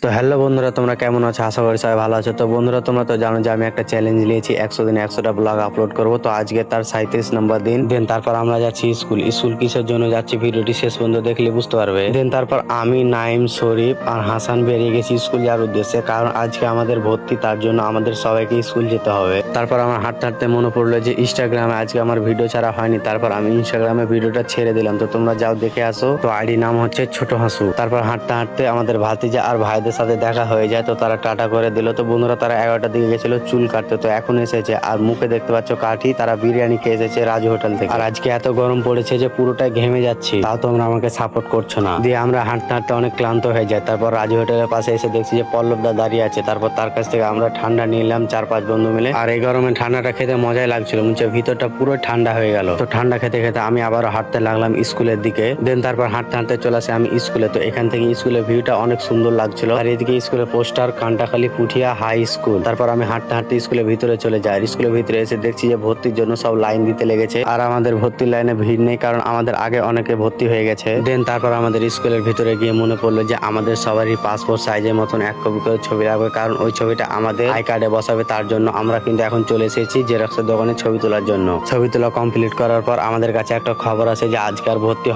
তো হ্যালো বন্ধুরা, তোমরা কেমন আছো? আশা করি সবাই ভালো আছো। তো বন্ধুরা, তোমরা তো জানো যে আমি একটা চ্যালেঞ্জ নিয়েছি, 100 দিনে 100টা ব্লগ আপলোড করব। তো আজকে তার 37 নম্বর দিন। দেন তারপর আমরা যাচ্ছি স্কুল কিসের জন্য যাচ্ছি ভিডিওটি শেষ পর্যন্ত দেখলে বুঝতে পারবে। দেন তারপর আমি, নাইম, শরীফ আর হাসান বেরিয়ে গেছি স্কুল যাওয়ার উদ্দেশ্যে, কারণ আজকে আমাদের ভর্তি, তার জন্য আমাদের সবাইকে স্কুল যেতে হবে। তারপর আমার হাঁটতে হাঁটতে মনে পড়লো যে ইনস্টাগ্রামে আজকে আমার ভিডিও ছাড়া হয়নি। তারপর আমি ইনস্টাগ্রামে ভিডিওটা ছেড়ে দিলাম, তো তোমরা যাও দেখে আসো। তো আইডি নাম হচ্ছে ছোট হাসু। তারপর হাঁটতে হাঁটতে আমাদের ভাতিজা আর ভাইদের সাথে দেখা হয়ে যায়, তো তারা টাটা করে দিল। তো বন্ধুরা, তারা 11টার দিকে গেছিল চুল কাটতে, তো এখন এসেছে। আর মুখে দেখতে পাচ্ছ কাঠি, তারা বিরিয়ানি খেয়ে এসেছে রাজু হোটেল থেকে। আর আজকে এত গরম পড়েছে যে পুরোটাই ঘেমে যাচ্ছি, তাও তোমরা আমাকে সাপোর্ট করছো না। দিয়ে আমরা হাঁটতে হাঁটতে অনেক ক্লান্ত হয়ে যায়। তারপর রাজু হোটেলের পাশে এসে দেখছি যে পল্লব দা দাঁড়িয়ে আছে। তারপর তার কাছ থেকে আমরা ঠান্ডা নিলাম 4-5 বন্ধু মিলে। আর এই গরমে ঠান্ডাটা খেতে মজাই লাগছিল, মুছে ভিতরটা পুরো ঠান্ডা হয়ে গেল। তো ঠান্ডা খেতে খেতে আমি আবারও হাঁটতে লাগলাম স্কুলের দিকে। দেন তারপর হাঁটতে হাঁটতে চলে আসে আমি স্কুলে। তো এখান থেকে স্কুলের ভিউটা অনেক সুন্দর লাগছিল। আর এদিকে স্কুলের পোস্টার কান্টাখালী পুঠিয়া হাই স্কুল। তারপর আমি হাঁটতে হাঁটতে স্কুলের ভিতরে চলে যাই। স্কুলের ভিতরে এসে দেখছি যে ভর্তির জন্য সব লাইন দিতে লেগেছে। আর আমাদের ভর্তির লাইনে ভিড় নেই, কারণ আমাদের আগে অনেকে ভর্তি হয়ে গেছে। দেন তারপর আমাদের স্কুলের ভিতরে গিয়ে মনে পড়লো যে আমাদের সবারই পাসপোর্ট সাইজের মতন এক কপি করে ছবি লাগবে, কারণ ওই ছবিটা আমাদের আই কার্ডে বসাবে। তার জন্য আমরা কিন্তু এখন চলে এসেছি জেরক্সের দোকানে ছবি তোলার জন্য। ছবি তোলা কমপ্লিট করার পর আমাদের কাছে একটা খবর আছে যে আজকার ভর্তি